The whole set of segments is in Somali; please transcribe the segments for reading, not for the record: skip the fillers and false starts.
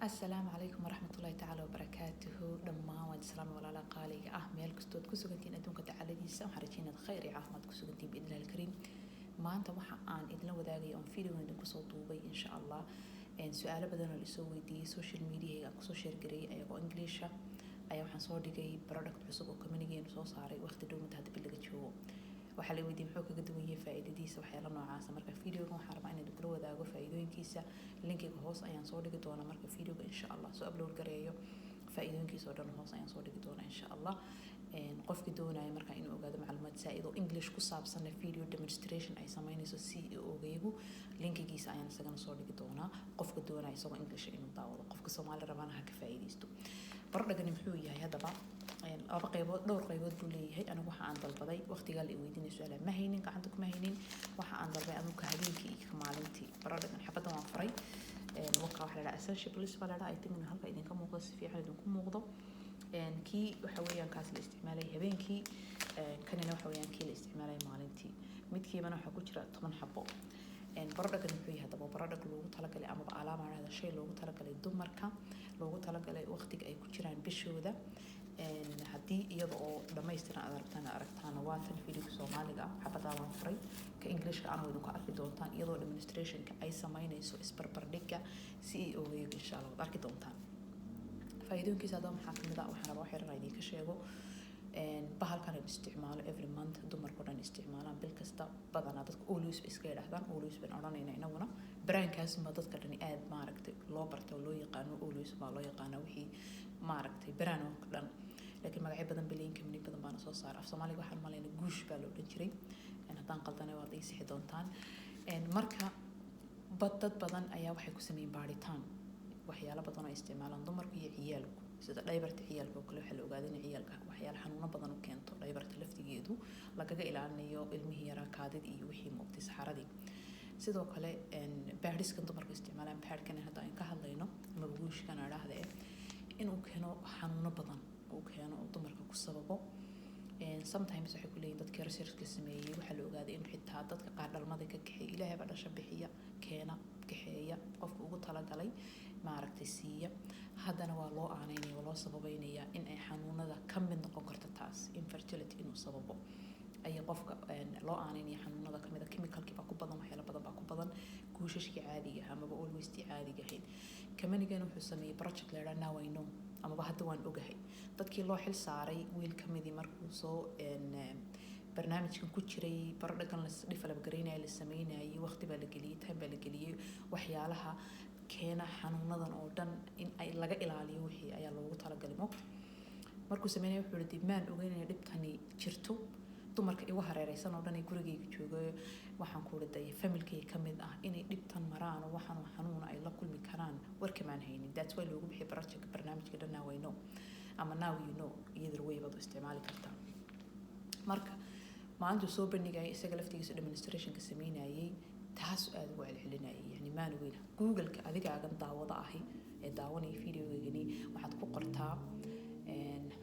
السلام عليكم ورحمة الله تعالى وبركاته. دمان واد سلام ولا لا قالي ميل كستود كسوغنتين أدونك تعالى ديسا وحرجينا خير عافمد كسوغنتين بإذن الله الكريم. ما أنت وحا آن إذن وداقي أن فيديو عندكم صوتوبي إن شاء الله. إن سؤال بدنا اللي سوي دي سوشيال ميديا هي أقصو شيرجري أيقو إنجليشة أيقو حنصور دقي برودكت عصب وكمنيجين وصوص عاري وقت دوم تهد باللي waxaa la weydiin muxuu kaga duwan yahay faa'iidadiisa waxyaalo noocaas marka videoga waxaan rabaa inaan kula wadaago faa'iidooyinkiisa linkiga hoos ayaan soo dhigi doonaa marka videoga insha Allah soo upload gareeyo faa'iidooyinkiisa oo dhan hoos ayaan soo dhigi doonaa insha Allah qofkii doonaya marka inuu ogaado macluumaad saa'id oo English ku saabsan video demonstration ay sameynayso si uu ogeeyo linkigiisa ayaan isagana soo dhigi doonaa qofka doonaya isagoo English inuu daawado qofka Soomaali rabana ha ka faa'iideysto baradhagani muxuu yahay hadaba laba qaybood dhowr qaybood buu leeyahay anigu waxa aan dalbaday waqtiga la weydiinay su'aal ma haynin gacanta kuma haynin waxa aan dalbay anigu ka habeenkii iyo maalintii baradhagan xabadan waan faray waxa waxa la essential plus wala I think in halka idinka muuqdo si fiican idinku muuqdo kii waxa weeyaan kaas la isticmaalay habeenkii kanina waxa weeyaan kii la isticmaalay maalintii midkiibana waxa ku jira 10 xabo baradhagan wuxuu yahay hadaba baradhag loogu talagalay ama alaama hada shay loogu talagalay dumarka loogu talagalay waqtiga ay ku jiraan bishooda haddii iyada oo dhameystiran aragtaan waa tan fiidiyowga Soomaaliga xabada waan furay ka Englishka aan wada ku arki doontaan iyadoo demonstrationka ay sameynayso isbarbardhigga si ay ogeeyo insha Allah arki doontaan faa'iidooyinkiisa hadaba maxaa kamid ah waxaan rabaa wax yar idin ka sheego bahalkan ay isticmaalo every month dumarku dhan isticmaalaan bil kasta badanaa dadku always iska yiraahdaan always baan oranayna inaguna brandkaas ma dadka dhan aad maaragtay loo barto loo yaqaano always ma loo yaqaano wixii maaragtay brand oo dhan laakiin magacyo badan bilin kamid badan baan soo saar af Soomaaliga waxaan maleynaa guush baa loo dhan jiray hadaan qaldanay waad ii sixi doontaan marka dad badan ayaa waxay ku sameeyeen baaritaan waxyaalo badan oo isticmaalaan dumarku iyo ciyaalku sida dhaybarta ciyaalka oo kale waxa la ogaaday in ciyaalka waxyaalo xanuuno badan u keento dhaybarta laftigeedu lagaga ilaalinayo ilmihii yaraa kaadid iyo wixii muuqtay saxaradii sidoo kale baadhiskan dumarku isticmaalaan baadhkan hadda aan ka hadlayno ama guushkan araahda inuu keeno xanuuno badan oo keeno dumarka ku sababo sometimes waxay ku leeyihiin dadka researchka sameeyay waxa la ogaaday in xitaa dadka qaar dhalmada ka kaxay ilaahay ba dhasha bixiya keena kaxeeya qofka ugu talagalay maaragtay siiya haddana waa loo aaneynaya oo loo sababeynaya in ay xanuunada ka mid noqon karto taas infertility inuu sababo ay qofka loo aaneynaya xanuunada kamid ah chemicalki baa ku badan waxyaalo badan baa ku badan guushashkii caadiga ah ama always tii caadiga ahayd kamanigan wuxuu sameeyay project leeyahay now I know ama hadda waan ogahay dadkii loo xil saaray wiil kamidii markuu soo barnaamijkan ku jiray baradhagan la develop gareynay la sameynay waqti baa la geliyay time baa la geliyay waxyaalaha keena xanuunadan oo dhan in ay laga ilaaliyo wixii ayaa loogu talagalay markuu sameeyay wuxuu yiri maan ogeynay dhibtani jirto dumarka igu hareeraysan oo dhan ay gurigeyga joogo waxaan ku riday familkay kamid ah inay dhibtan maraan oo waxaan xanuun ay la kulmi karaan warkamaan haynin that's why loogu bixiyay project barnaamijka dhan now I know ama now you know either way baad isticmaali kartaa marka maanta soo bandhigay isaga laftigiisa demonstration-ka sameynayay taas aad ugu celcelinayay yani maan weyn Google-ka adigaagan daawada ahi ee daawanay video-gani waxaad ku qortaa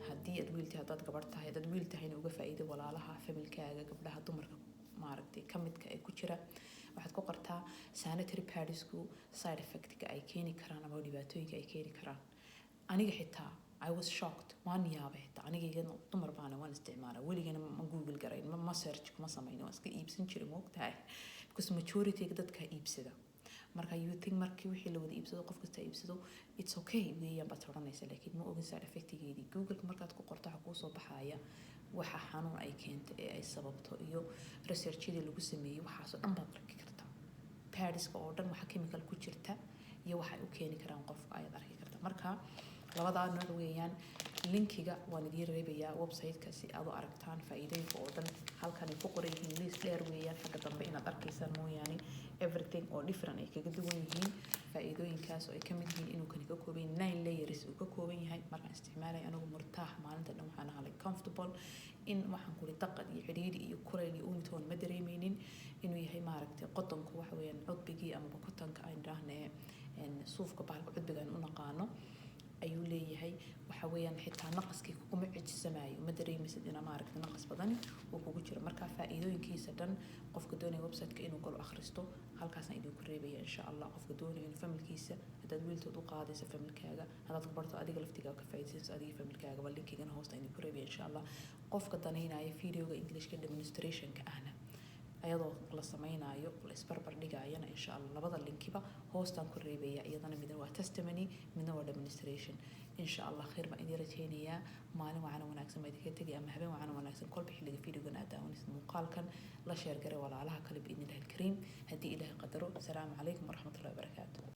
haddii aad wiiltahay dad gabar tahay dad wiil tahayna uga faa'iido walaalaha familkaaga gabdhaha dumarka maaragtay kamidka ay ku jira waxaad ku qortaa sanitary padsku side effect-ka ay keeni karaan ama dhibaatooyinka ay keeni karaan aniga xitaa I was shocked waan yaabay xitaa aniga dumar baan waan isticmaalaa weligana ma Google garayn ma search kuma sameeyno iska iibsan jiray moogtahay because majority dadka iibsada marka you think markii wixii la wada iibsado qof kasta iibsado it's okay weeyaan baad oranaysa laakiin ma ogin side effect-geedii Google markaad ku qorto waxa ku soo baxaya waxa xanuun ay keento ee ay sababto iyo research-yada lagu sameeyay waxaas oo dhan baad arki kartaa pads-ka oo dhan waxa chemical ku jirta iyo waxa ay u keeni karaan qofka ayaad arki kartaa marka labada nooc weeyaan linkiga waan idin reebayaa website-ka si aad u aragtaan faa'iidooyinka oo dhan halkan ay ku qoran yihiin list dheer weeyaan xagga dambe inaad arkaysaan mooyaane everything oo different ay kaga duwan yihiin faa'iidooyinkaas oo ay ka mid yihiin inuu kan ka kooban 9 layers uu ka kooban yahay markaan isticmaalay anigu murtaax maalinta dhan waxaan ahay comfortable in waxaan ku daqad iyo xiriiri iyo kulayl iyo untoon ma dareemaynin inuu yahay maaragtay qotonku waxa weeyaan cudbigii ama kotonka aan dhaahnay suufka bahalka cudbiga aan u naqaano ayuu leeyahay waxa weeyaan xitaa naqaskii kuma cijisamayo ma dareemaysid ina maaragtay naqas badani uu kugu jiro marka faa'iidooyinkiisa dhan qofka doonaya website-ka inuu galo akhristo halkaasna idin ku reebaya insha Allah qofka doonaya inuu familkiisa hadaad wiiltood u qaadaysa familkaaga hadaad barto adiga laftigaaga ka faa'iidaysan adiga familkaaga waa linkigana hoosta idin ku reebaya insha Allah qofka danaynaya videoga Englishka demonstration-ka ahna ayadoo la samaynayo la isbarbar dhigayana insha Allah labada linkiba hoostaan ku reebaya iyadana midna waa testimony midna waa demonstration insha Allah khayr baan idin rajaynayaa maalin wacan wanaagsan ma idinka tagay ama habeen wacan wanaagsan kolba xilliga videogan aad daawanaysid muuqaalkan la share garay walaalaha kale biidnillahi alkariim haddii ilaahay qadaro assalaamu calaykum waraxmatullahi wabarakaatuh